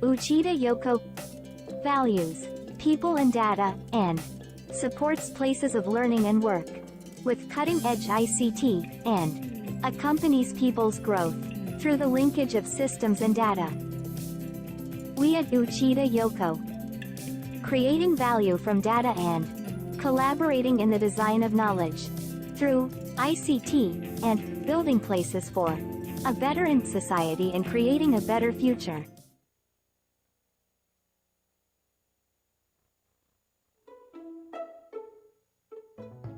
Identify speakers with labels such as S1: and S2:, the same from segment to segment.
S1: Uchida Yoko values people and data, and supports places of learning and work with cutting-edge ICT, and accompanies people's growth through the linkage of systems and data. We at Uchida Yoko, creating value from data and collaborating in the design of knowledge through ICT, and building places for a better in society and creating a better future.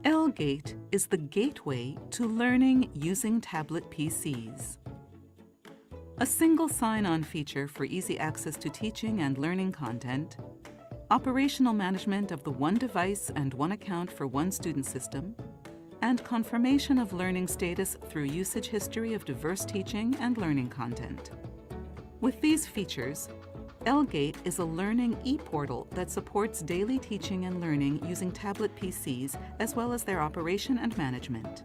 S2: LGate is the gateway to learning using tablet PCs. A single sign-on feature for easy access to teaching and learning content, operational management of the one device and one account for one student system, and confirmation of learning status through usage history of diverse teaching and learning content. With these features, LGate is a learning e-portal that supports daily teaching and learning using tablet PCs as well as their operation and management.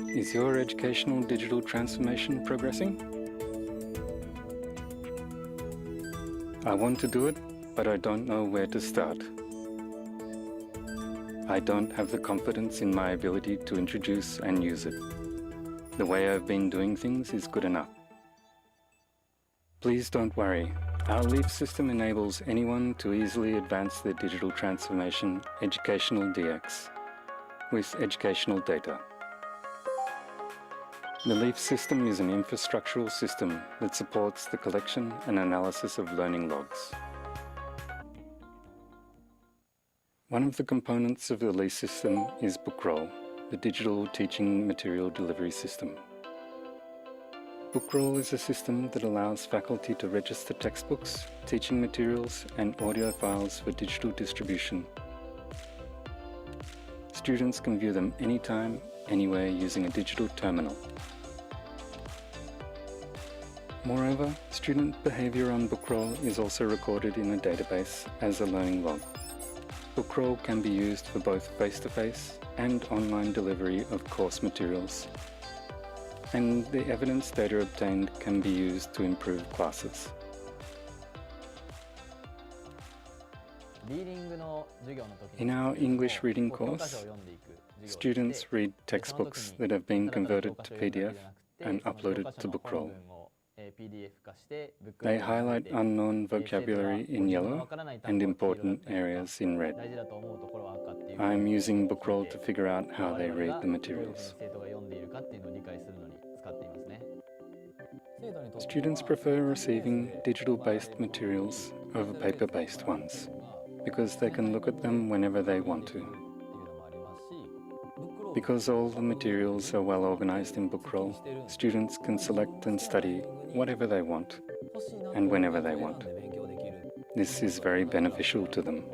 S3: Is your educational digital transformation progressing? I want to do it, but I don't know where to start. I don't have the confidence in my ability to introduce and use it. The way I've been doing things is good enough. Please don't worry. Our LEAF system enables anyone to easily advance their digital transformation, educational DX, with educational data. The LEAF system is an infrastructural system that supports the collection and analysis of learning logs. One of the components of the LEAF system is Bookroll, the digital teaching material delivery system. Bookroll is a system that allows faculty to register textbooks, teaching materials, and audio files for digital distribution. Students can view them anytime, anywhere using a digital terminal. Moreover, student behavior on Bookroll is also recorded in a database as a learning log. Bookroll can be used for both face-to-face and online delivery of course materials, and the evidence data obtained can be used to improve classes. In our English reading course, students read textbooks that have been converted to PDF and uploaded to Bookroll. They highlight unknown vocabulary in yellow and important areas in red. I am using Bookroll to figure out how they read the materials. Students prefer receiving digital-based materials over paper-based ones because they can look at them whenever they want to. Because all the materials are well organized in Bookroll, students can select and study whatever they want and whenever they want. This is very beneficial to them.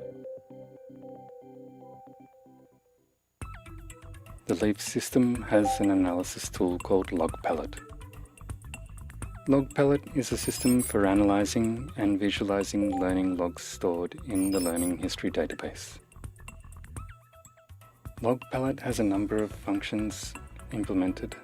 S3: The LEAF system has an analysis tool called LogPalette. LogPalette is a system for analyzing and visualizing learning logs stored in the learning history database. LogPalette has a number of functions implemented.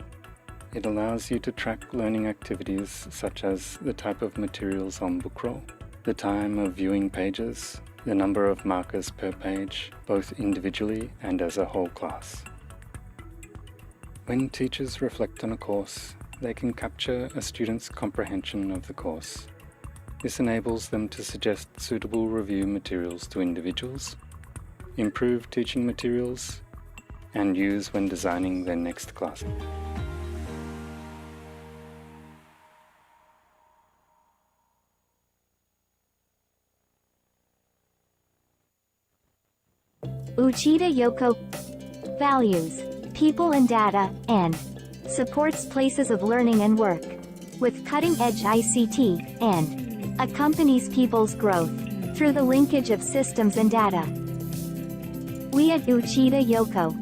S3: It allows you to track learning activities such as the type of materials on Bookroll, the time of viewing pages, the number of markers per page, both individually and as a whole class. When teachers reflect on a course, they can capture a student's comprehension of the course. This enables them to suggest suitable review materials to individuals, improve teaching materials, and use when designing their next class.
S1: Uchida Yoko values people and data, and supports places of learning and work with cutting-edge ICT, and accompanies people's growth through the linkage of systems and data. We at Uchida Yoko,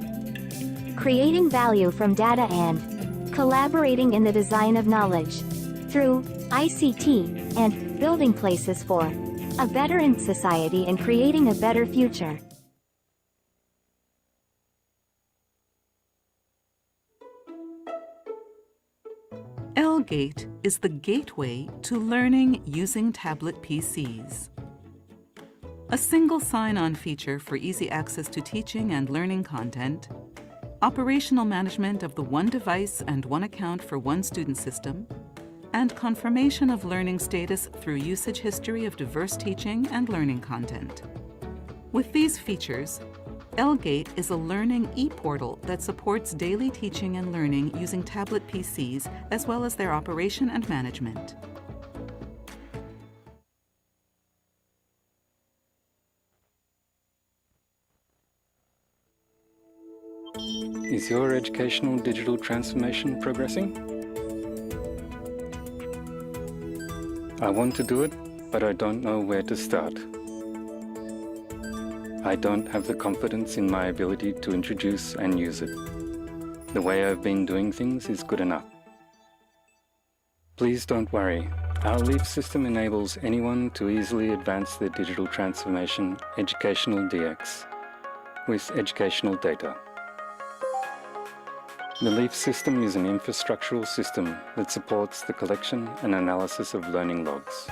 S1: creating value from data and collaborating in the design of knowledge through ICT, and building places for a better in society and creating a better future.
S2: L-Gate is the gateway to learning using tablet PCs. A single sign-on feature for easy access to teaching and learning content, operational management of the one device and one account for one student system, and confirmation of learning status through usage history of diverse teaching and learning content. With these features, L-Gate is a learning e-portal that supports daily teaching and learning using tablet PCs as well as their operation and management.
S3: Is your educational digital transformation progressing? I want to do it, but I don't know where to start. I don't have the confidence in my ability to introduce and use it. The way I've been doing things is good enough. Please don't worry. Our LEAF system enables anyone to easily advance their digital transformation, educational DX, with educational data. The LEAF system is an infrastructural system that supports the collection and analysis of learning logs.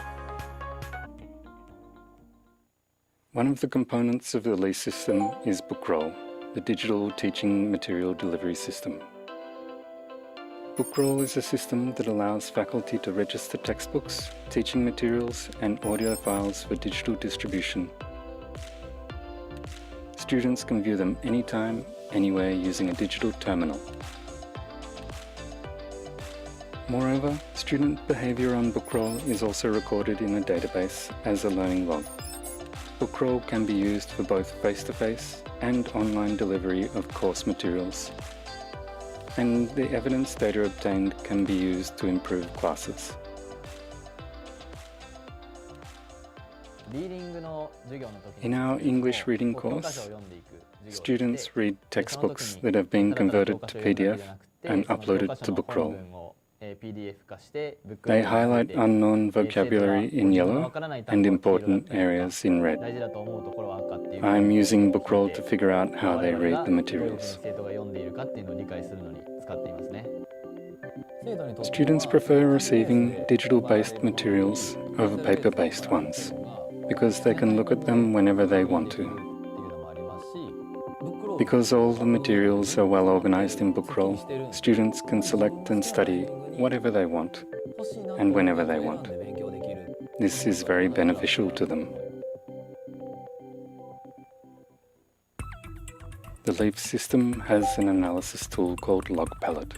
S3: One of the components of the LEAF system is Bookroll, the digital teaching material delivery system. Bookroll is a system that allows faculty to register textbooks, teaching materials, and audio files for digital distribution. Students can view them anytime, anywhere using a digital terminal. Moreover, student behavior on Bookroll is also recorded in a database as a learning log. Bookroll can be used for both face-to-face and online delivery of course materials, and the evidence data obtained can be used to improve classes. In our English reading course, students read textbooks that have been converted to PDF and uploaded to Bookroll. They highlight unknown vocabulary in yellow and important areas in red. I'm using Bookroll to figure out how they read the materials. Students prefer receiving digital-based materials over paper-based ones because they can look at them whenever they want to. Because all the materials are well organized in Bookroll, students can select and study whatever they want and whenever they want. This is very beneficial to them. The LEAF system has an analysis tool called LogPalette.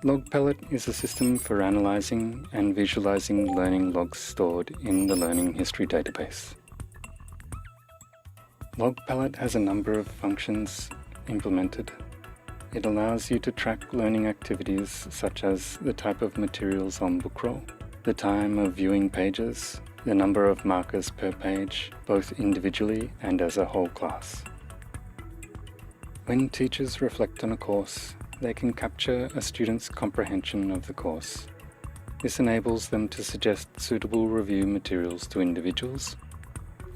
S3: LogPalette is a system for analyzing and visualizing learning logs stored in the Learning History database. LogPalette has a number of functions implemented. It allows you to track learning activities such as the type of materials on Bookroll, the time of viewing pages, the number of markers per page, both individually and as a whole class. When teachers reflect on a course, they can capture a student's comprehension of the course. This enables them to suggest suitable review materials to individuals,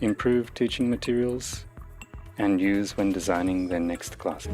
S3: improve teaching materials, and use when designing their next class.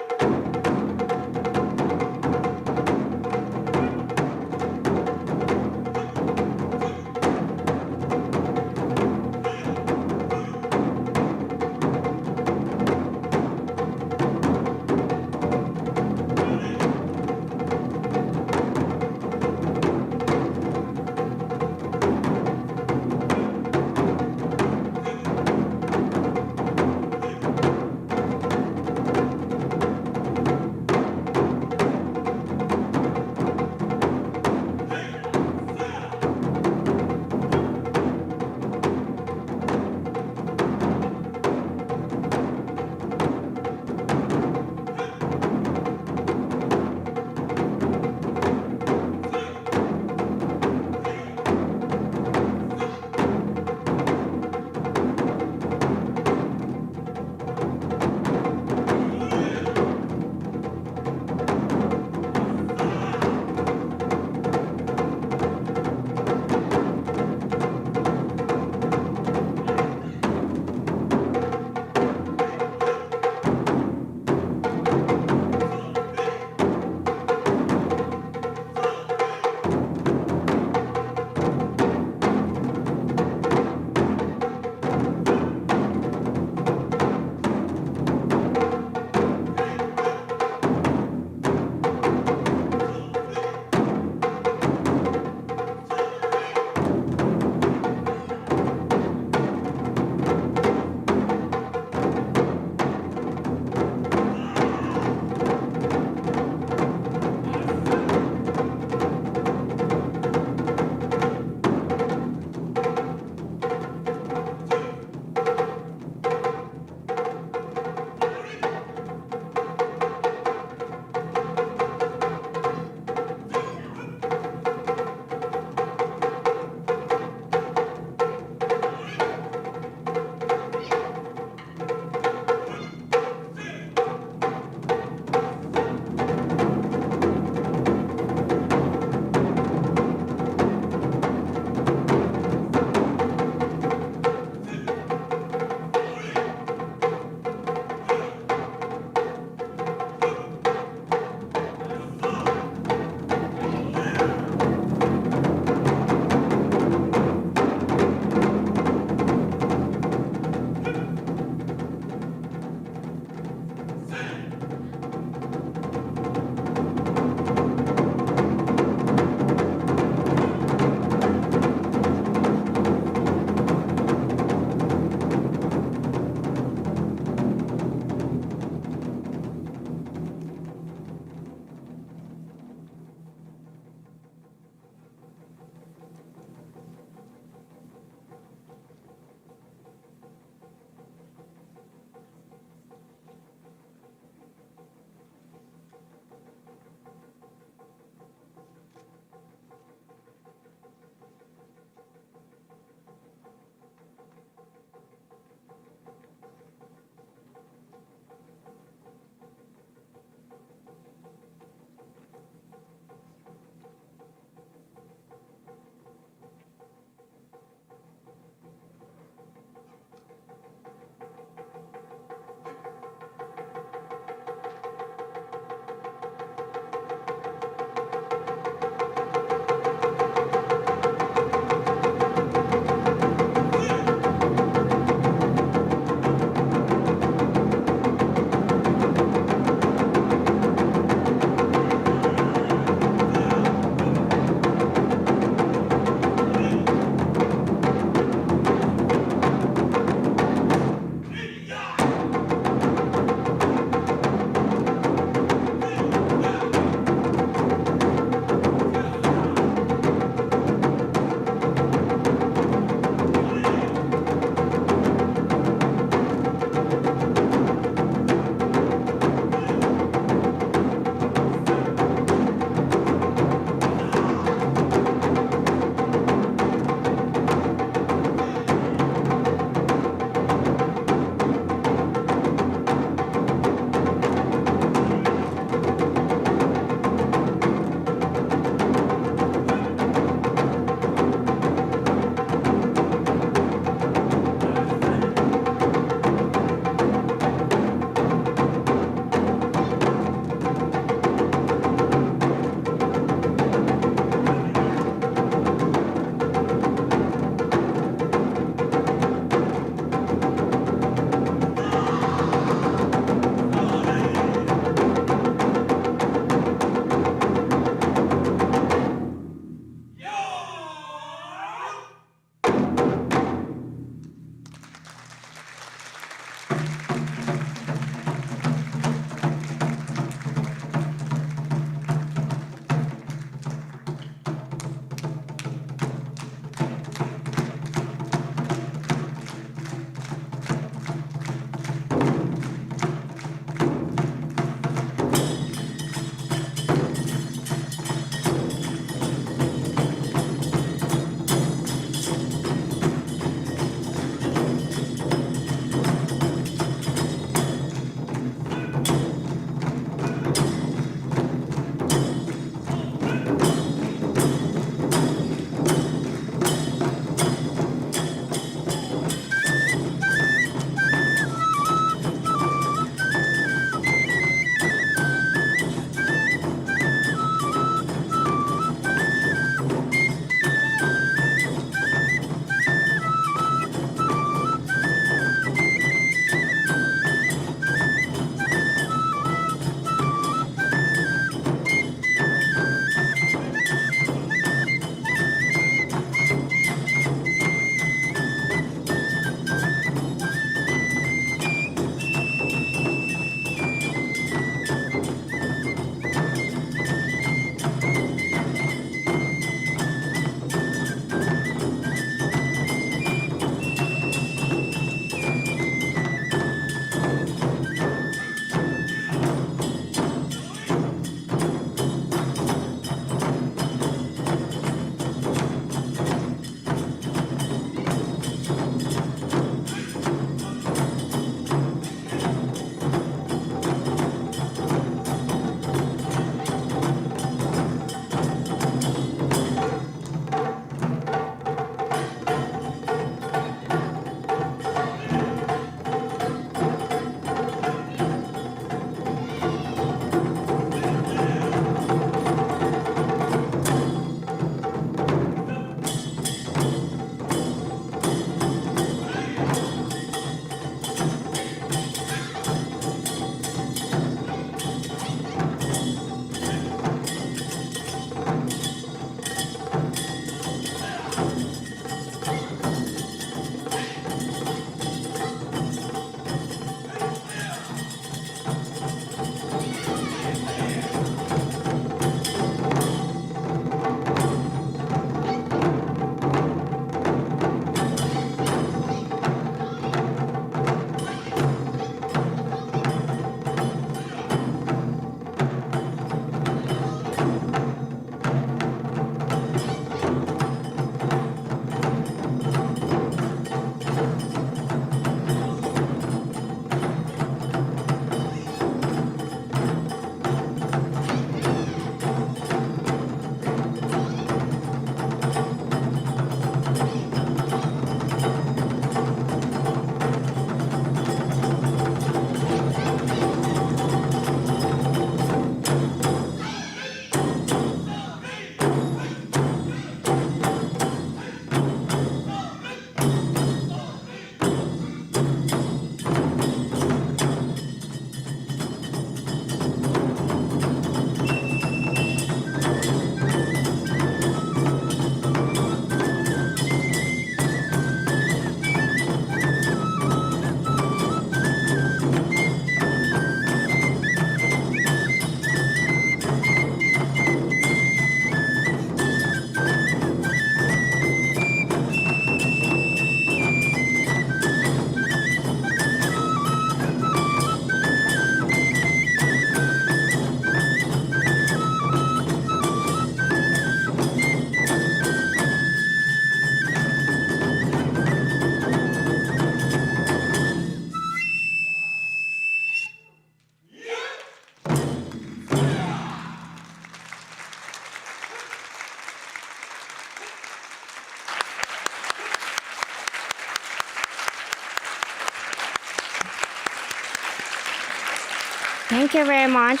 S4: Thank you very much.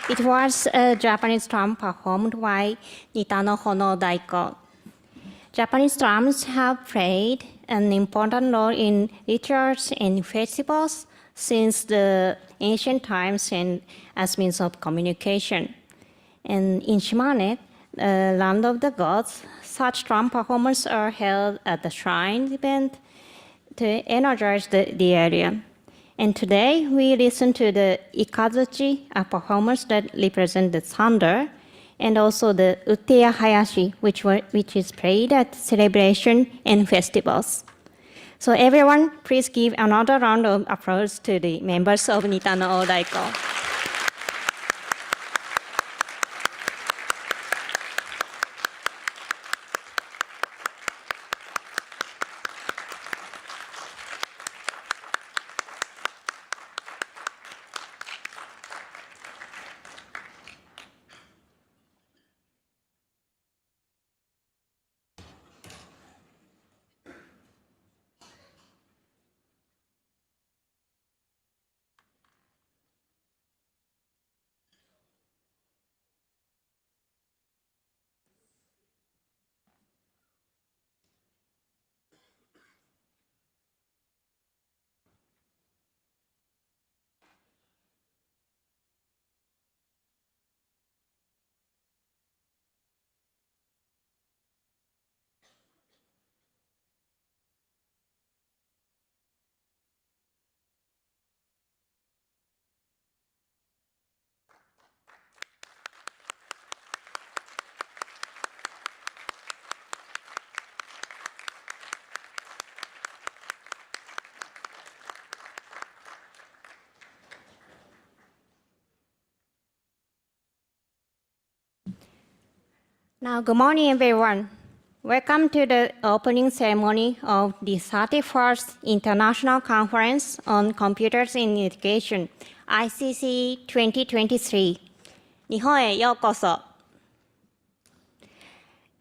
S4: It was a Japanese drum performed by Nitano Hono Daiko. Japanese drums have played an important role in rituals and festivals since the ancient times and as means of communication. And in Shimane, the land of the gods, such drum performances are held at the shrine event to energize the area. And today we listen to the ikazuchi, a performance that represents the thunder, and also the Uteya Hayashi, which is played at celebration and festivals. So everyone, please give another round of applause to the members of Nitano Daiko. Now, good morning, everyone. Welcome to the opening ceremony of the 31st International Conference on Computers in Education, ICCE2023. 日本へようこそ.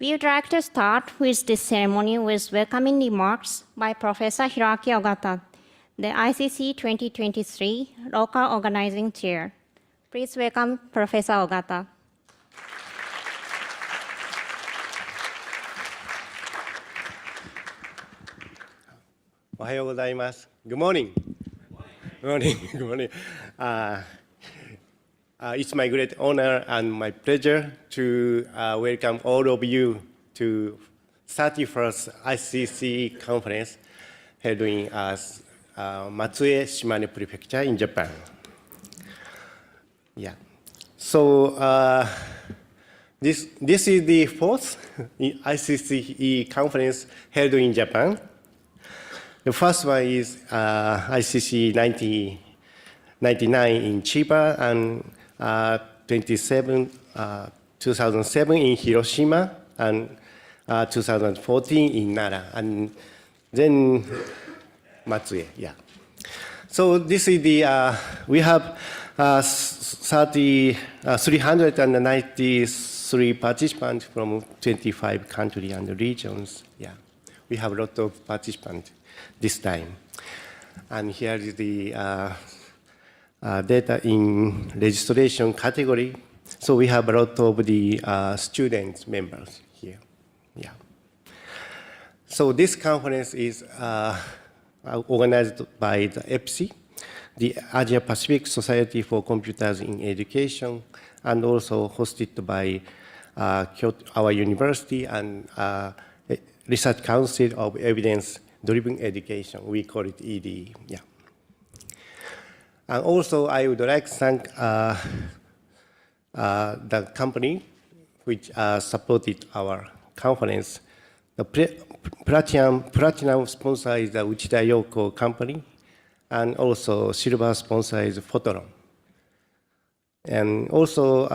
S4: We would like to start with this ceremony with welcoming remarks by Professor Hiroaki Ogata, the ICCE 2023 Local Organizing Chair. Please welcome Professor Ogata.
S5: Ohayou gozaimasu. Good morning. Good morning. Good morning. It's my great honor and my pleasure to welcome all of you to 31st ICCE conference held in Matsue, Shimane Prefecture in Japan. Yeah. So this is the fourth ICCE conference held in Japan. The first one is ICCE 99 in Chiba and 2007 in Hiroshima and 2014 in Nara and then Matsue. Yeah. So this is the we have 393 participants from 25 countries and regions. Yeah, we have a lot of participants this time. And here is the data in registration category. So we have a lot of the student members here. Yeah. So this conference is organized by the EPSI, the Asia Pacific Society for Computers in Education, and also hosted by our university and Research Council of Evidence-Driven Education. We call it EDE. Yeah. And also, I would like to thank the company which supported our conference. The platinum sponsor is the Uchida Yoko company, and also silver sponsor is Photoron. And also,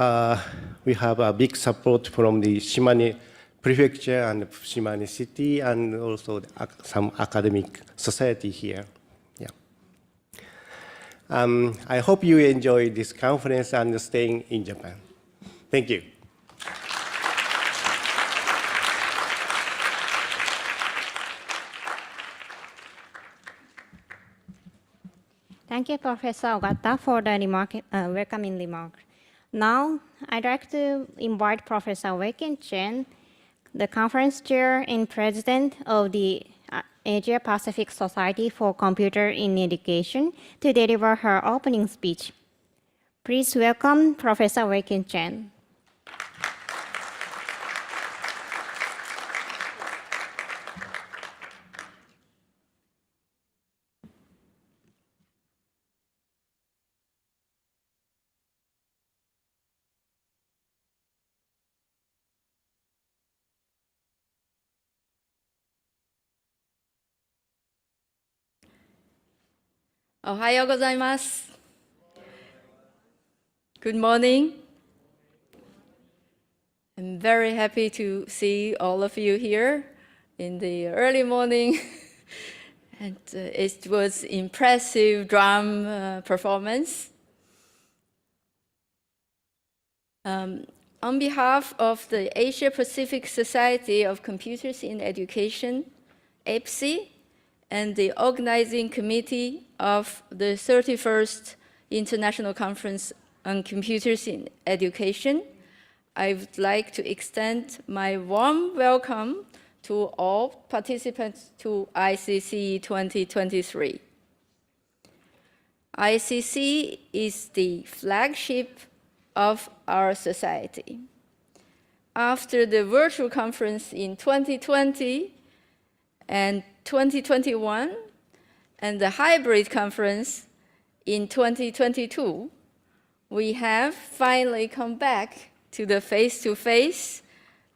S5: we have a big support from the Shimane Prefecture and Shimane City, and also some academic society here. Yeah. I hope you enjoy this conference and staying in Japan. Thank you.
S4: Thank you, Professor Ogata, for the welcoming remark. Now, I'd like to invite Professor Wei-Ken Chen, the conference chair and president of the Asia Pacific Society for Computer in Education, to deliver her opening speech. Please welcome Professor Wei-Ken Chen.
S6: Ohayou gozaimasu. Good morning. I'm very happy to see all of you here in the early morning. And it was impressive drum performance. On behalf of the Asia Pacific Society of Computers in Education, ICCE, and the organizing committee of the 31st International Conference on Computers in Education, I would like to extend my warm welcome to all participants to ICCE 2023. ICCE is the flagship of our society. After the virtual conference in 2020 and 2021, and the hybrid conference in 2022, we have finally come back to the face-to-face,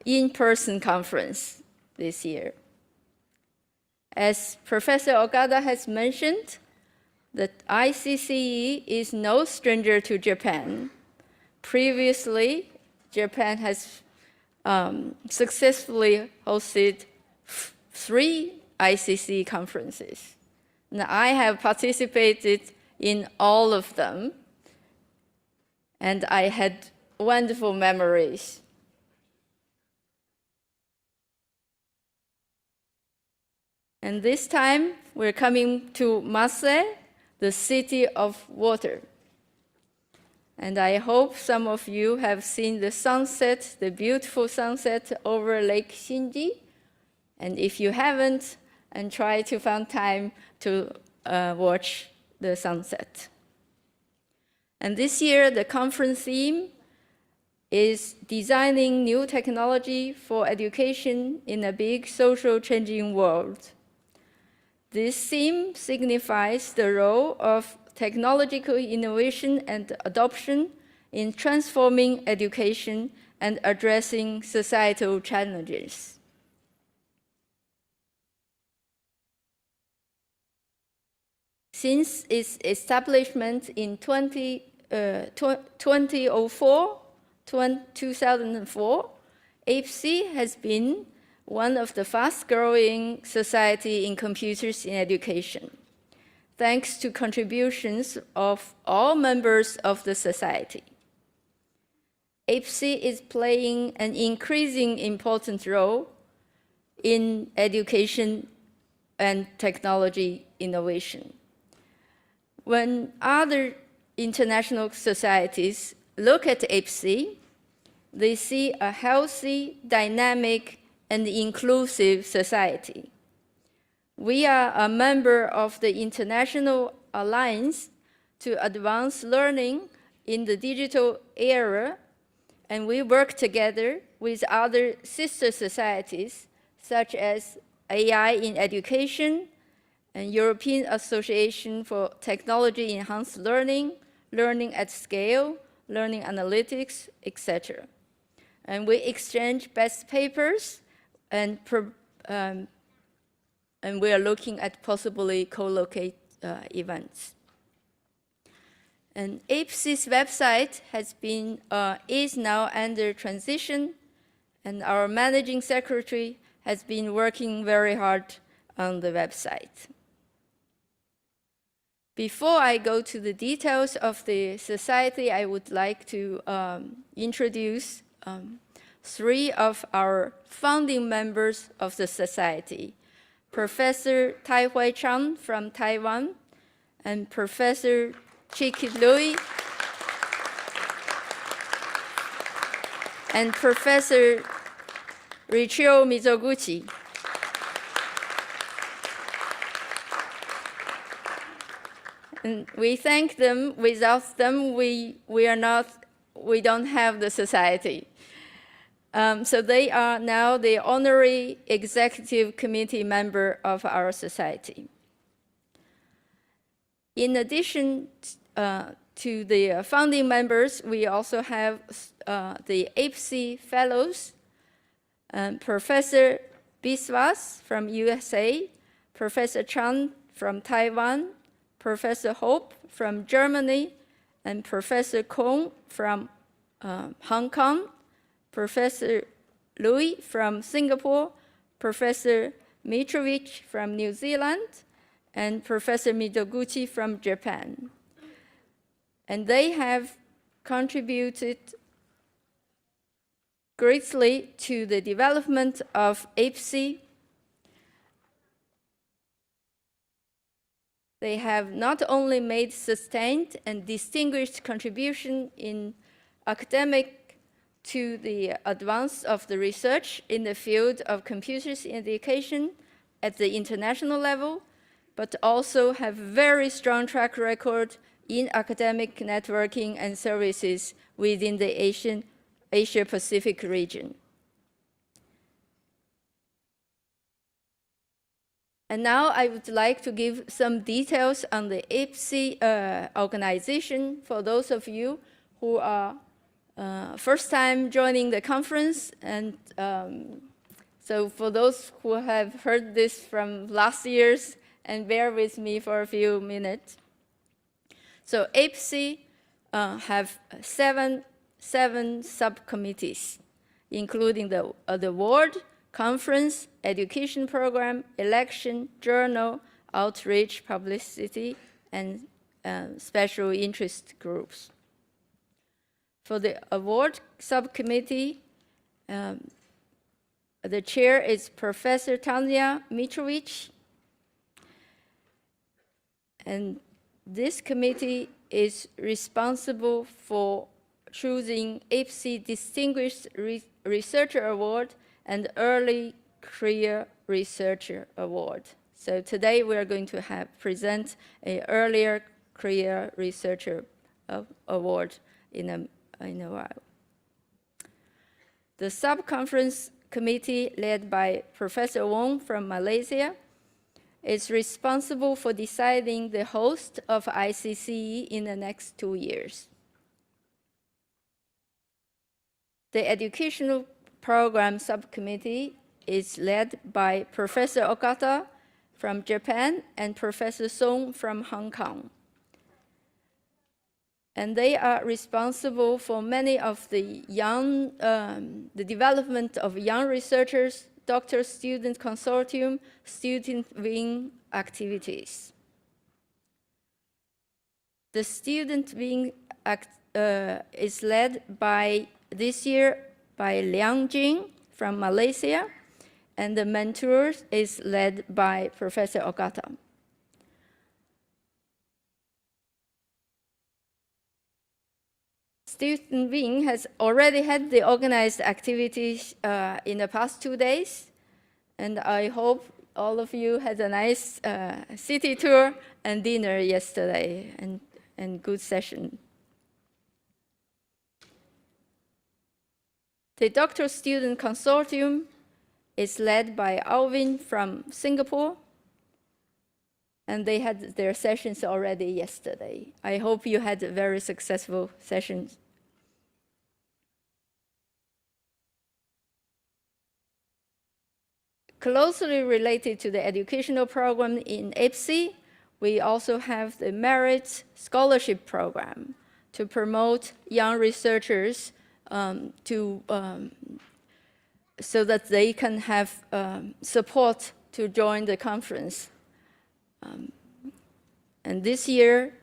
S6: in-person conference this year. As Professor Ogata has mentioned, the ICCE is no stranger to Japan. Previously, Japan has successfully hosted 3 ICCE conferences. And I have participated in all of them, and I had wonderful memories. And this time, we're coming to Marseille, the city of water. And I hope some of you have seen the sunset, the beautiful sunset over Lake Shinji. And if you haven't, and try to find time to watch the sunset. And this year, the conference theme is designing new technology for education in a big social changing world. This theme signifies the role of technological innovation and adoption in transforming education and addressing societal challenges. Since its establishment in 2004, ICCE has been one of the fast-growing society in computers in education, thanks to contributions of all members of the society. ICCE is playing an increasing important role in education and technology innovation. When other international societies look at ICCE, they see a healthy, dynamic, and inclusive society. We are a member of the International Alliance to Advance Learning in the Digital Era, and we work together with other sister societies, such as AI in Education, and European Association for Technology Enhanced Learning, Learning at Scale, Learning Analytics, etc. And we exchange best papers, and we are looking at possibly co-locate events. And ICCE's website is now under transition, and our managing secretary has been working very hard on the website. Before I go to the details of the society, I would like to introduce 3 of our founding members of the society. Professor Tai Hui Chang from Taiwan, and Professor Chiki Lui, and Professor Richio Mizoguchi. And we thank them. Without them, we don't have the society. So they are now the honorary executive committee member of our society. In addition to the founding members, we also have the ICCE fellows, Professor Biswas from USA, Professor Chan from Taiwan, Professor Hope from Germany, and Professor Kong from Hong Kong, Professor Lui from Singapore, Professor Mitrovic from New Zealand, and Professor Midoguchi from Japan. And they have contributed greatly to the development of ICCE. They have not only made sustained and distinguished contribution in academic to the advance of the research in the field of computers in education at the international level, but also have very strong track record in academic networking and services within the Asia-Pacific region. And now I would like to give some details on the ICCE organization for those of you who are first time joining the conference. And so for those who have heard this from last year's, and bear with me for a few minutes. So ICCE have seven subcommittees, including the award, conference, education program, election, journal, outreach, publicity, and special interest groups. For the award subcommittee, the chair is Professor Tanya Mitrovic, and this committee is responsible for choosing ICCE Distinguished Researcher Award and Early Career Researcher Award. So today we are going to present an Earlier Career Researcher Award in a while. The sub-conference committee led by Professor Wong from Malaysia is responsible for deciding the host of ICCE in the next 2 years. The educational program subcommittee is led by Professor Okata from Japan and Professor Song from Hong Kong. And they are responsible for many of the the development of young researchers, doctor-student consortium, student wing activities. The student wing is led this year by Liang Jing from Malaysia, and the mentor is led by Professor Okata. Student wing has already had the organized activities in the past 2 days, and I hope all of you had a nice city tour and dinner yesterday, and good session. The Doctor-Student Consortium is led by Alvin from Singapore, and they had their sessions already yesterday. I hope you had very successful sessions. Closely related to the educational program in ICCE, we also have the Merit Scholarship Program to promote young researchers so that they can have support to join the conference. And this year,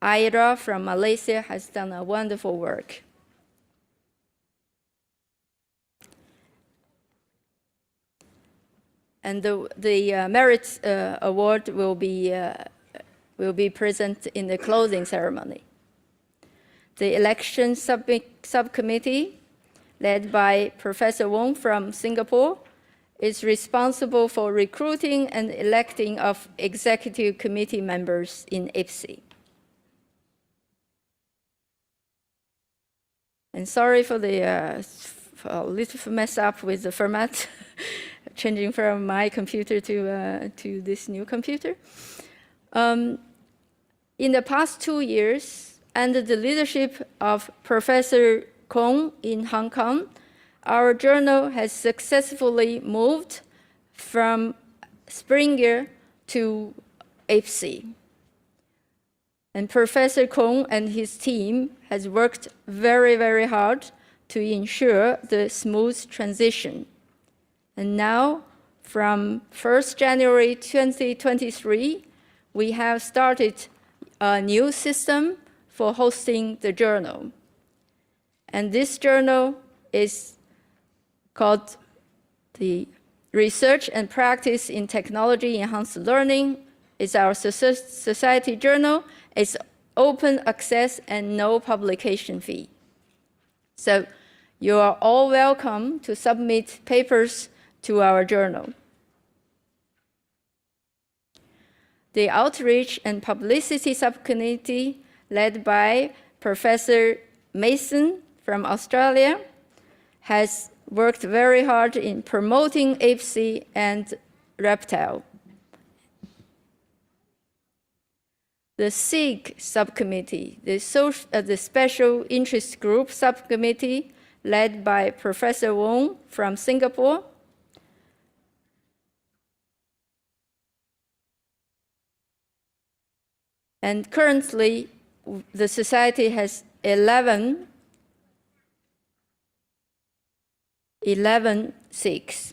S6: Ira from Malaysia has done a wonderful work. And the Merit Award will be will be present in the closing ceremony. The election subcommittee, led by Professor Wong from Singapore, is responsible for recruiting and electing of executive committee members in ICCE. And sorry for the for a little mess up with the format, changing from my computer to this new computer. In the past 2 years, under the leadership of Professor Kong in Hong Kong, our journal has successfully moved from Springer to ICCE. And Professor Kong and his team has worked very, very hard to ensure the smooth transition. And now, from 1st January 2023, we have started a new system for hosting the journal. And this journal is called the Research and Practice in Technology Enhanced Learning. It's our society journal. It's open access and no publication fee. So you are all welcome to submit papers to our journal. The Outreach and Publicity Subcommittee, led by Professor Mason from Australia, has worked very hard in promoting ICCE and Reptile. The SIG subcommittee, the Special Interest Group subcommittee, led by Professor Wong from Singapore, and currently the society has 11 SIGs.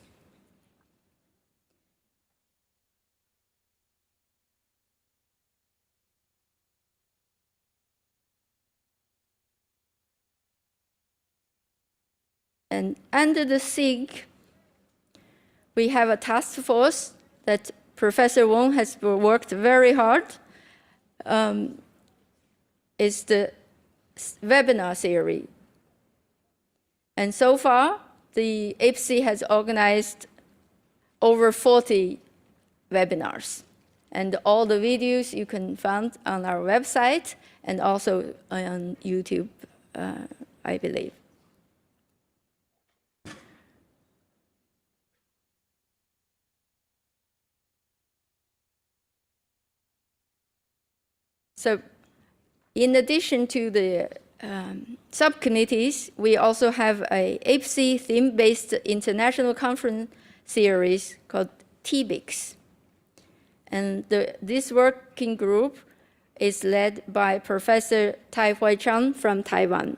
S6: And under the SIG, we have a task force that Professor Wong has worked very hard. It's the webinar series. And so far, the ICCE has organized over 40 webinars. And all the videos you can find on our website and also on YouTube, I believe. So in addition to the subcommittees, we also have a ICCE theme-based international conference series called TBICS. And this working group is led by Professor Tai Huai Chan from Taiwan.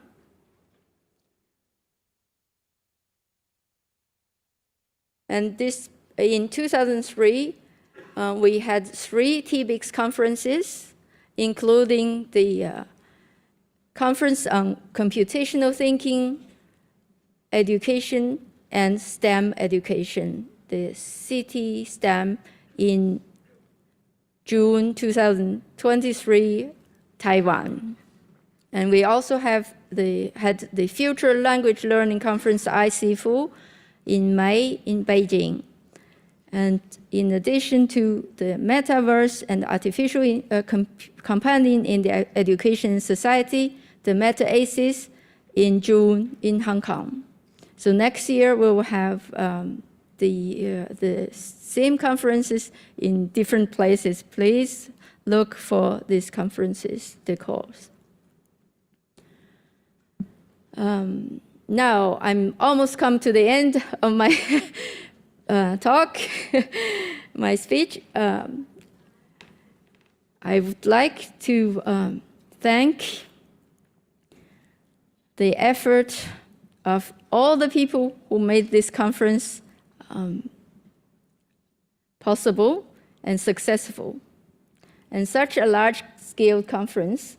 S6: And this, in 2003, we had 3 TBICS conferences, including the Conference on Computational Thinking, Education, and STEM Education, the CT STEM, in June 2023, Taiwan. And we also had the Future Language Learning Conference, ICCE2023, in May in Beijing. And in addition to the metaverse and artificial companion in the education society, the Meta-ACES in June in Hong Kong. So next year we will have the same conferences in different places. Please look for these conferences, the calls. Now I'm almost come to the end of my talk, my speech. I would like to thank the effort of all the people who made this conference possible and successful. And such a large-scale conference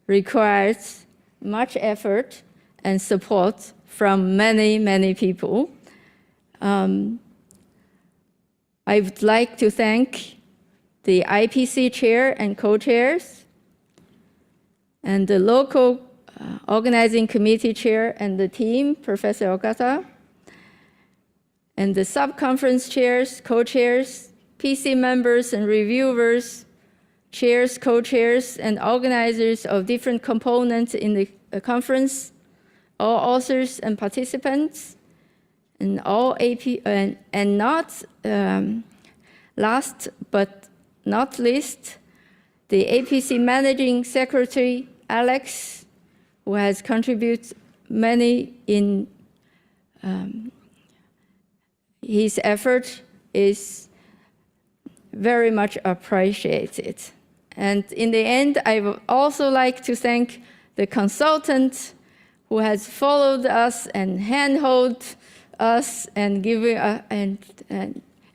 S6: requires much effort and support from many, many people. I would like to thank the IPC chair and co-chairs, and the local organizing committee chair and the team, Professor Okata, and the sub-conference chairs, co-chairs, PC members and reviewers, chairs, co-chairs, and organizers of different components in the conference, all authors and participants, and all AP, and not last but not least, the APC Managing Secretary, Alex, who has contributed many in his effort is very much appreciated. And in the end, I would also like to thank the consultant who has followed us and handheld us and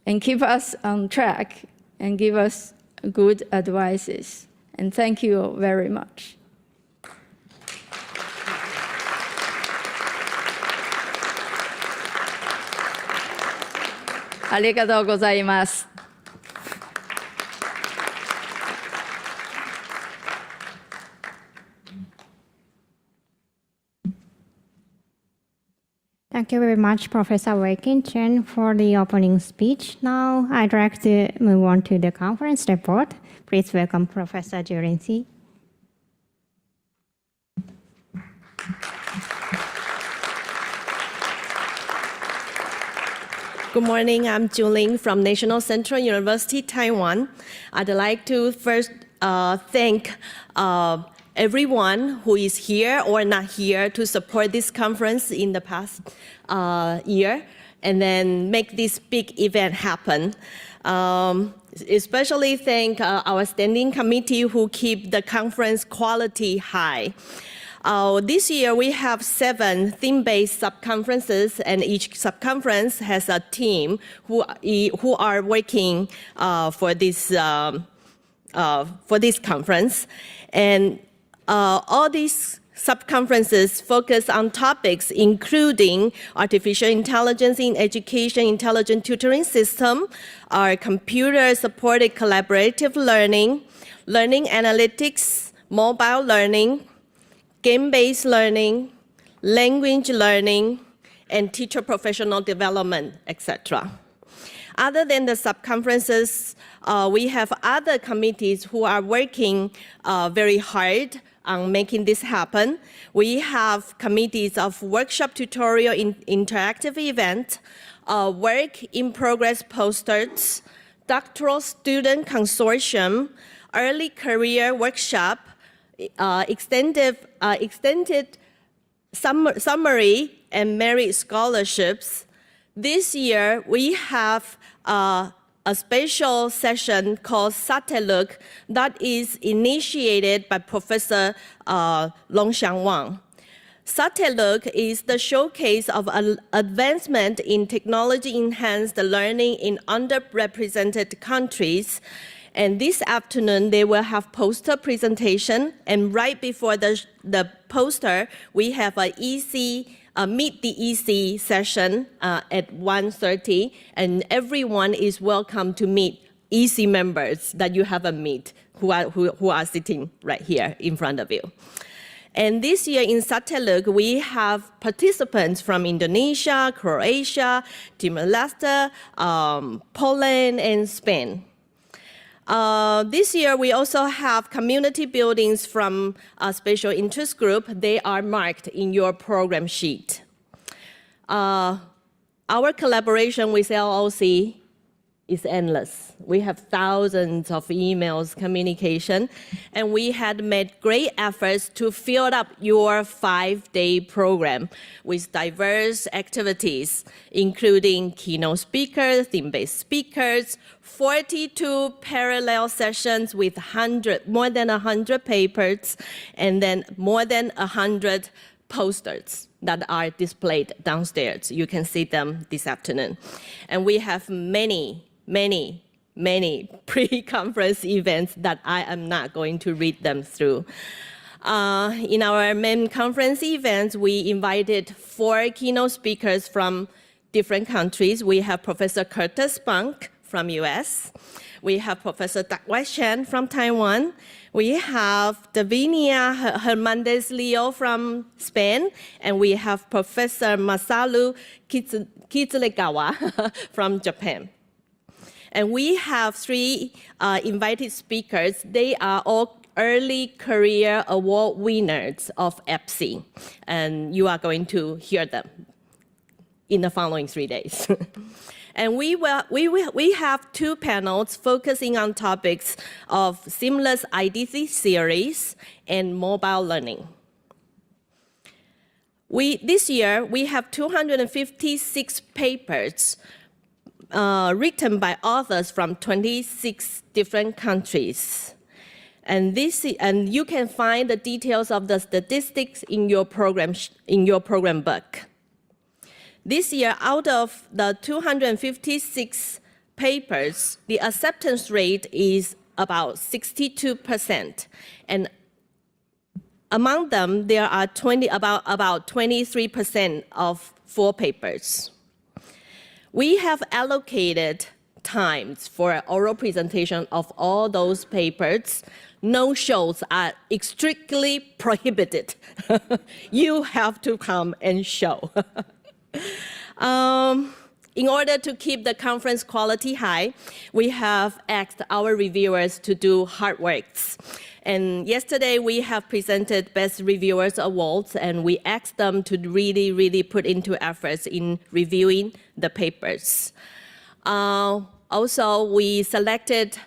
S6: and keep us on track and give us good advices. And thank you very much. Arigatou gozaimasu.
S4: Thank you very much, Professor Wei Kin Chen, for the opening speech. Now, I'd like to move on to the conference report. Please welcome Professor Jurensi.
S7: Good morning, I'm Juling from National Central University, Taiwan. I'd like to first thank everyone who is here or not here to support this conference in the past year and then make this big event happen. Especially thank our standing committee who keep the conference quality high. This year we have 7 theme-based sub-conferences, and each sub-conference has a team who are working for this conference. And all these sub-conferences focus on topics including artificial intelligence in education, intelligent tutoring system, our computer-supported collaborative learning, learning analytics, mobile learning, game-based learning, language learning, and teacher professional development, etc. Other than the sub-conferences, we have other committees who are working very hard on making this happen. We have committees of workshop, tutorial, interactive event, work in progress posters, doctoral student consortium, early career workshop, extended summary and merit scholarships. This year, we have a special session called Satellook that is initiated by Professor Longxiang Wang. Satellook is the showcase of advancement in technology-enhanced learning in underrepresented countries. And this afternoon, they will have poster presentation. And right before the poster, we have a Meet the EC session at 1:30. And everyone is welcome to meet EC members that you haven't met who are sitting right here in front of you. And this year in Satellook, we have participants from Indonesia, Croatia, Timor-Leste, Poland, and Spain. This year, we also have community buildings from a special interest group. They are marked in your program sheet. Our collaboration with LOC is endless. We have thousands of emails, communication, and we had made great efforts to fill up your 5-day program with diverse activities, including keynote speakers, theme-based speakers, 42 parallel sessions with more than 100 papers, and then more than 100 posters that are displayed downstairs. You can see them this afternoon. And we have many pre-conference events that I am not going to read them through. In our main conference events, we invited 4 keynote speakers from different countries. We have Professor Curtis Spunk from US. we have Professor Wai Shen from Taiwan. We have Davinia Hernandez Leo from Spain, and we have Professor Masaru Kitsulegawa from Japan. And we have 3 invited speakers. They are all Early Career Award winners of ICCE, and you are going to hear them in the following 3 days. And we have 2 panels focusing on topics of seamless IDC series and mobile learning. This year, we have 256 papers written by authors from 26 different countries. And you can find the details of the statistics in your program book. This year, out of the 256 papers, the acceptance rate is about 62%. And among them, there are about 23% of 4 papers. We have allocated times for oral presentation of all those papers. No shows are strictly prohibited. You have to come and show. In order to keep the conference quality high, we have asked our reviewers to do hard works. And yesterday, we have presented Best Reviewers Awards, and we asked them to really put into efforts in reviewing the papers. Also, we selected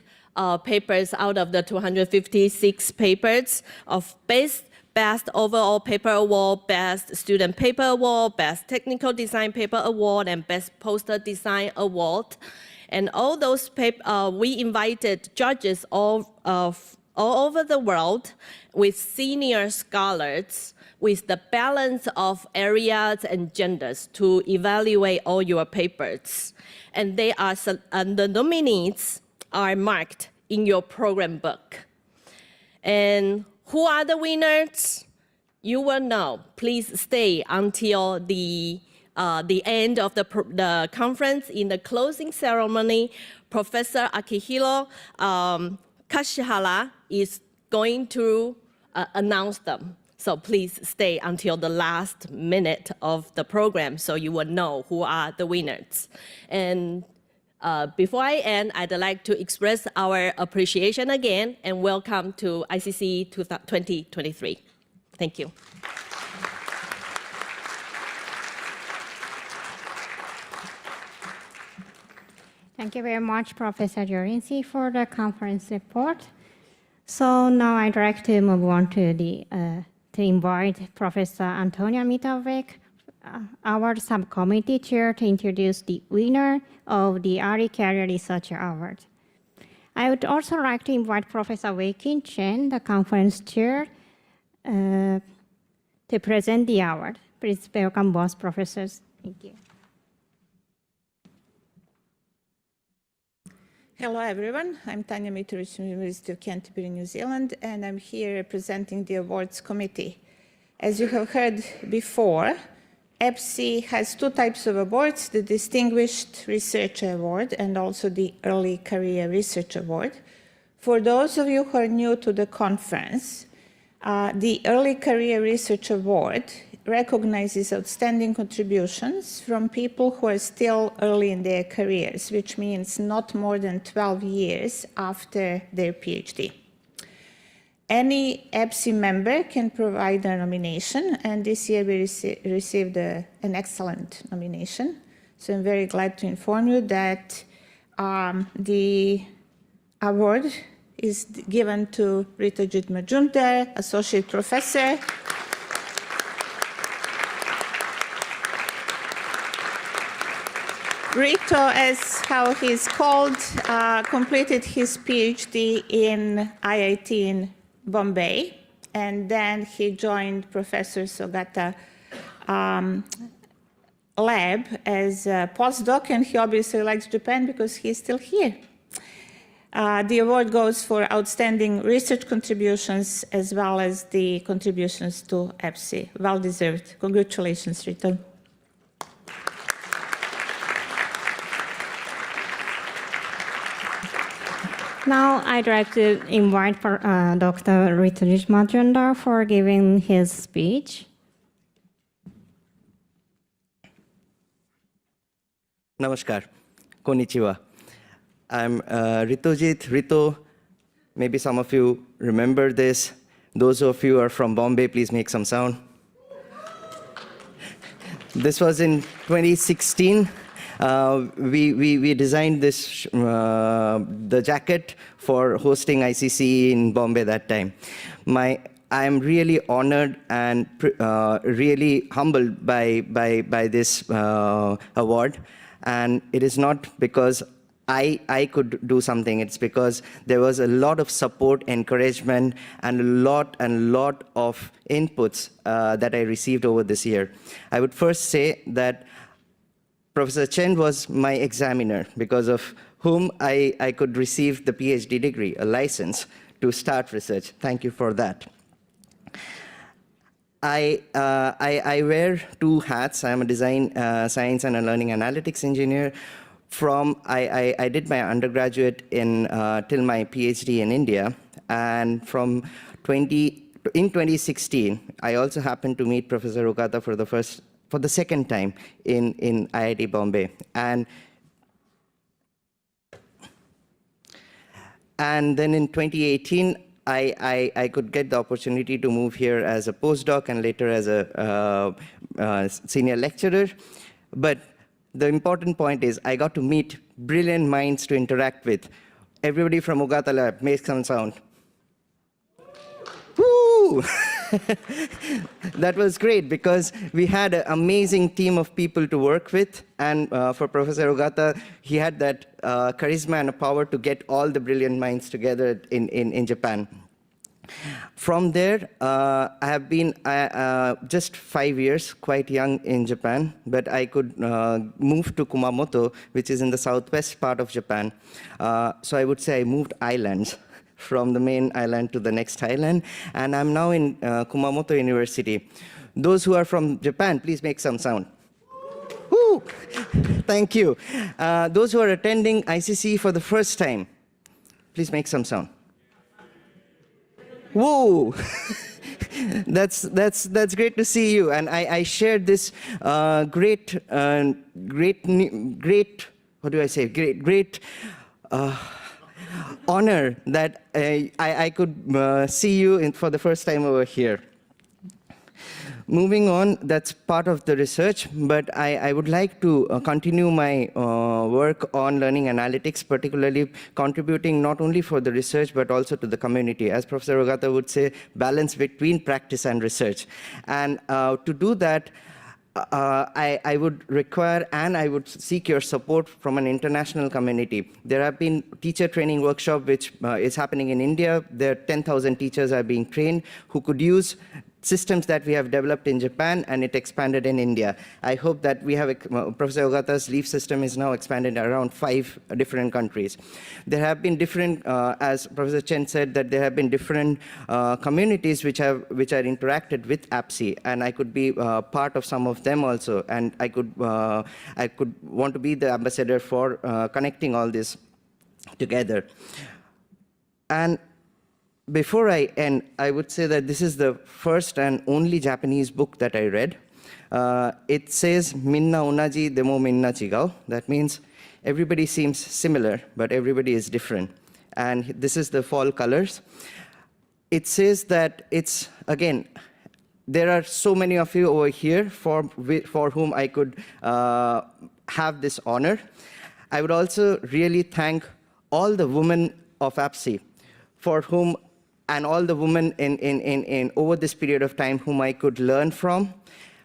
S7: papers out of the 256 papers of Best Overall Paper Award, Best Student Paper Award, Best Technical Design Paper Award, and Best Poster Design Award. And all those papers, we invited judges all over the world with senior scholars with the balance of areas and genders to evaluate all your papers. And the nominees are marked in your program book. And who are the winners? You will know. Please stay until the end of the conference. In the closing ceremony, Professor Akihiro Kashihara is going to announce them. So please stay until the last minute of the program so you will know who are the winners. And before I end, I'd like to express our appreciation again and welcome to ICCE 2023. Thank you.
S4: Thank you very much, Professor Jorinci, for the conference report. So now I'd like to move on to invite Professor Antonia Mitovic, our subcommittee chair, to introduce the winner of the Early Career Research Award. I would also like to invite Professor Wei-Kin Chen, the conference chair, to present the award. Please welcome both professors. Thank you.
S8: Hello, everyone. I'm Tanya Mitrovic from the University of Canterbury, New Zealand, and I'm here representing the awards committee. As you have heard before, ICCE has 2 types of awards, the Distinguished Research Award and also the Early Career Research Award. For those of you who are new to the conference, the Early Career Research Award recognizes outstanding contributions from people who are still early in their careers, which means not more than 12 years after their PhD. Any ICCE member can provide a nomination, and this year we received an excellent nomination. So I'm very glad to inform you that the award is given to Rita Jitma-Junter, Associate Professor. Rito, as how he's called, completed his PhD in IIT in Bombay, and then he joined Professor Sogata lab as a postdoc, and he obviously likes Japan because he's still here. The award goes for outstanding research contributions as well as the contributions to ICCE. Well deserved. Congratulations, Rita.
S4: Now I'd like to invite Dr. Rituj Majumdar for giving his speech.
S9: Namaskar. Konnichiwa. I'm Ritujit Rito. Maybe some of you remember this. Those of you who are from Bombay, please make some sound. This was in 2016. We designed this, the jacket for hosting ICCE in Bombay that time. I'm really honored and really humbled by this award. And it is not because I could do something. It's because there was a lot of support, encouragement, and a lot of inputs that I received over this year. I would first say that Professor Chen was my examiner, because of whom I could receive the PhD degree, a license to start research. Thank you for that. I wear two hats. I'm a design science and a learning analytics engineer. I did my undergraduate till my PhD in India, and in 2016, I also happened to meet Professor Ogata for the second time in IIT Bombay, and then in 2018. I could get the opportunity to move here as a postdoc and later as a senior lecturer. But the important point is I got to meet brilliant minds to interact with. Everybody from Ogata Lab, make some sound. Woo! That was great because we had an amazing team of people to work with. And for Professor Ogata, he had that charisma and a power to get all the brilliant minds together in Japan. From there, I have been just 5 years, quite young in Japan, but I could move to Kumamoto, which is in the southwest part of Japan. So I would say I moved islands from the main island to the next island, and I'm now in Kumamoto University. Those who are from Japan, please make some sound. Woo! Thank you. Those who are attending ICCE for the first time, please make some sound. Whoa! That's great to see you, and I shared this great what do I say? Great honor that I could see you for the first time over here. Moving on, that's part of the research, but I would like to continue my work on learning analytics, particularly contributing not only for the research, but also to the community. As Professor Ogata would say, balance between practice and research. And to do that, I would require and I would seek your support from an international community. There have been teacher training workshop which is happening in India. There 10,000 teachers are being trained who could use systems that we have developed in Japan, and it expanded in India. I hope that we have, Professor Ogata's LEAF system is now expanded around 5 different countries. There have been different, as Professor Chen said, that there have been different communities which are interacted with APSI, and I could be part of some of them also, and I could want to be the ambassador for connecting all this together. And before I end, I would say that this is the first and only Japanese book that I read. It says, Minna onaji demo minna chigao. That means everybody seems similar, but everybody is different. And this is the fall colors. It says that it's, again, there are so many of you over here for whom I could have this honor. I would also really thank all the women of APSI for whom and all the women in over this period of time whom I could learn from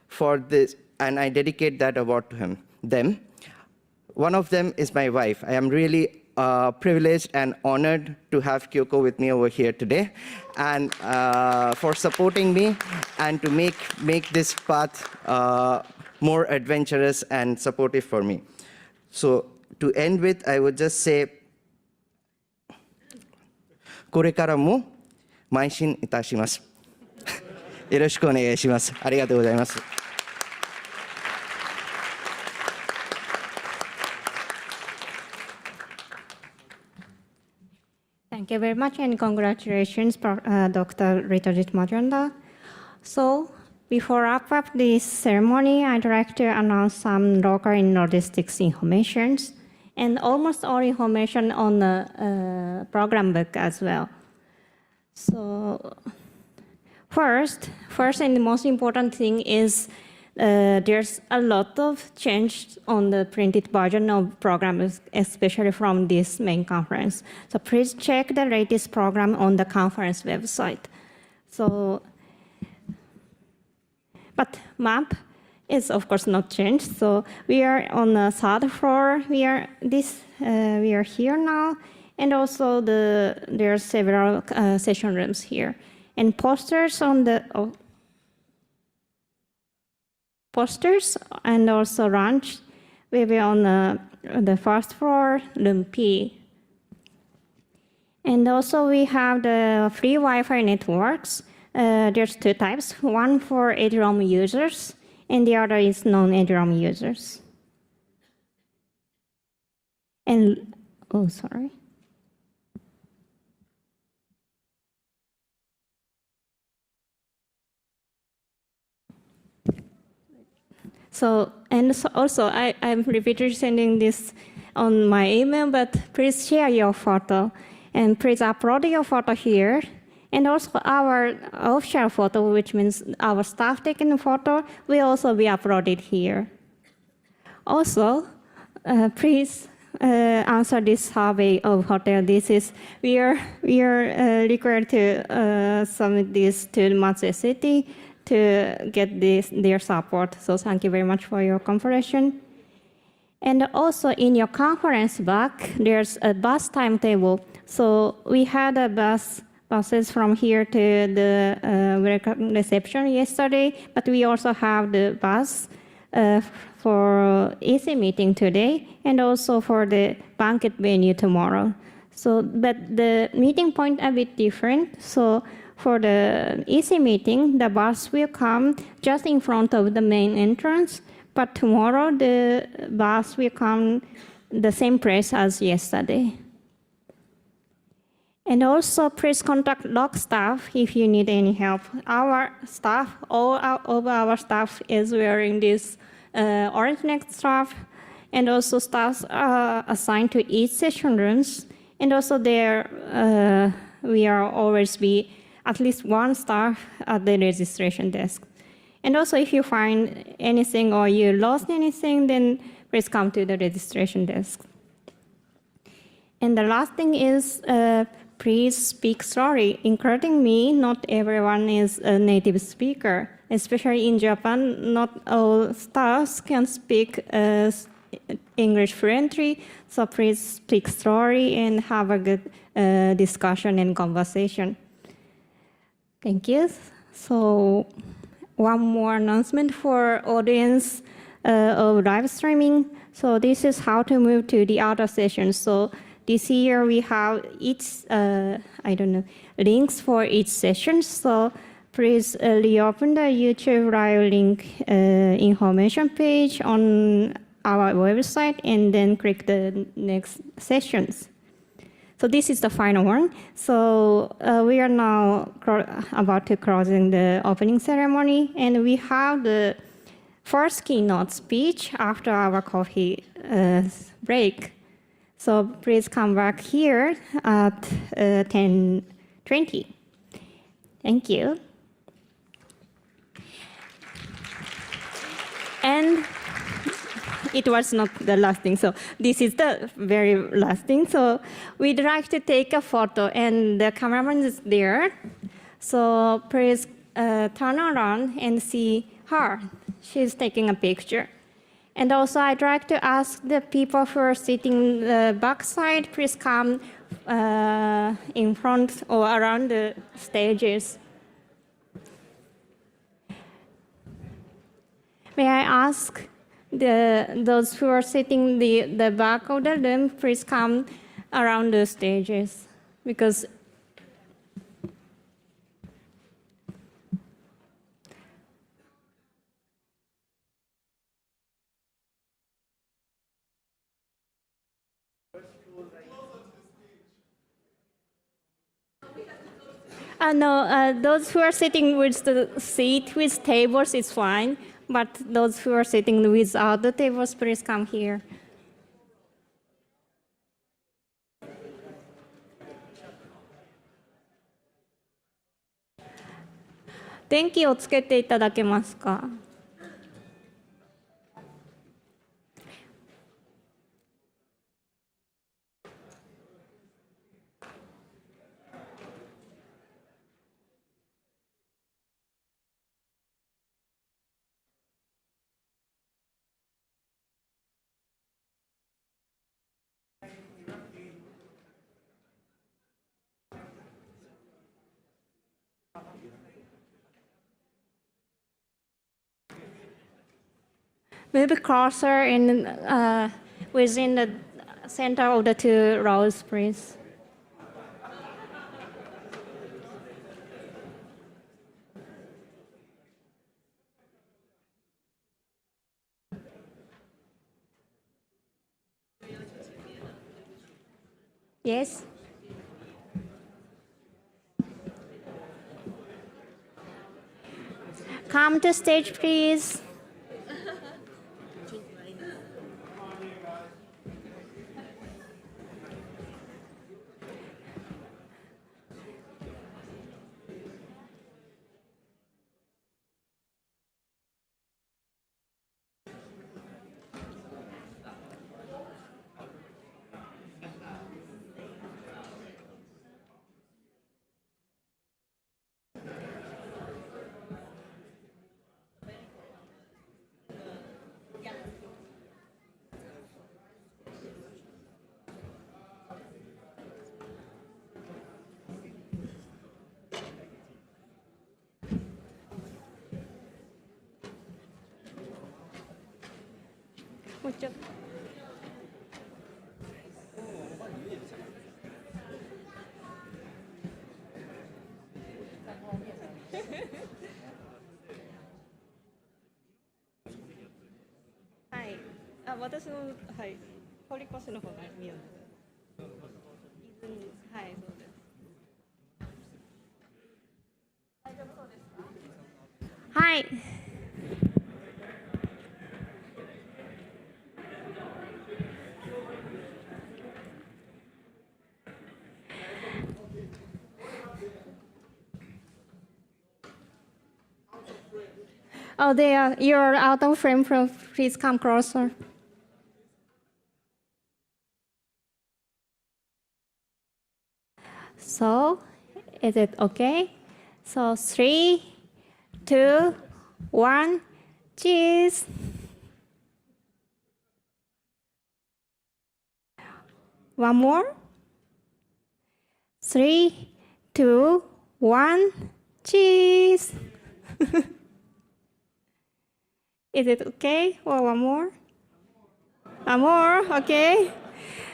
S9: for this, and I dedicate that award to them. One of them is my wife. I am really privileged and honored to have Kyoko with me over here today, and for supporting me and to make this path more adventurous and supportive for me. So to end with, I would just say, これからも邁進いたします。よろしくお願いします。ありがとうございます。
S4: Thank you very much, and congratulations, Dr. Ritojit Majanda. So, before wrap up this ceremony, I'd like to announce some local and logistics informations, and almost all information on the program book as well. So, first and the most important thing is there's a lot of change on the printed version of programs, especially from this main conference. So please check the latest program on the conference website. So, but map is of course not changed. So we are on the third floor. We are here now, and also there are several session rooms here, and posters on the. Posters and also lunch will be on the first floor, room P. And also we have the free Wi-Fi networks. There's two types, one for EduRoam users, and the other is non-EduRoam users. And, oh, sorry. So, and so also, I'm repeatedly sending this on my email, but please share your photo, and please upload your photo here. And also our official photo, which means our staff taking the photo, will also be uploaded here. Also, please answer this survey of hotel. This is, we are required to submit this to Matsuye City to get their support. So thank you very much for your cooperation. And also in your conference back, there's a bus timetable. So we had a buses from here to the reception yesterday, but we also have the bus for EC meeting today, and also for the banquet venue tomorrow. So, but the meeting point a bit different. So for the EC meeting, the bus will come just in front of the main entrance, but tomorrow the bus will come the same place as yesterday. And also please contact log staff if you need any help. Our staff, all of our staff is wearing this orange neck scarf, and also staffs are assigned to each session rooms. And also there, we are always be at least one staff at the registration desk. And also if you find anything or you lost anything, then please come to the registration desk. And the last thing is, please speak slowly, including me. Not everyone is a native speaker. Especially in Japan, not all staffs can speak English fluently, so please speak slowly and have a good discussion and conversation. Thank you. So one more announcement for audience of live streaming. So this is how to move to the other sessions. So this year we have each, links for each session. So please reopen the YouTube Live link information page on our website, and then click the next sessions. So this is the final one. So we are now about to closing the opening ceremony, and we have the first keynote speech after our coffee break. So please come back here at 10:20. Thank you. And it was not the last thing. So this is the very last thing. So we'd like to take a photo, and the cameraman is there. So please turn around and see her. She's taking a picture. And also I'd like to ask the people who are sitting the back side, please come in front or around the stages. May I ask those who are sitting the back of the room, please come around the stages, because No, those who are sitting with the seat with tables is fine, but those who are sitting without the tables, please come here. 電気をつけていただけますか? Maybe closer in within the center of the two rows, please. Yes. Come to stage, please. Mucho. Hi. 私の、はい、堀越の方が見よう。はい、そうです。大丈夫そうですか？はい。Oh, there, you're out of frame. Please come closer. So, is it okay? So, 3, 2, 1, cheese. One more. 3, 2, 1, cheese. Is it okay? Or one more? One more, okay.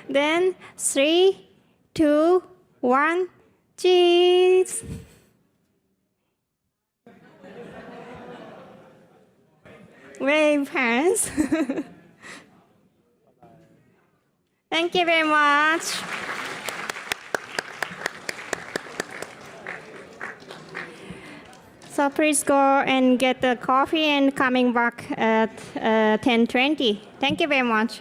S4: Then 3, 2, 1, cheese. Wave hands. Thank you very much. So please go and get the coffee and coming back at 10:20. Thank you very much.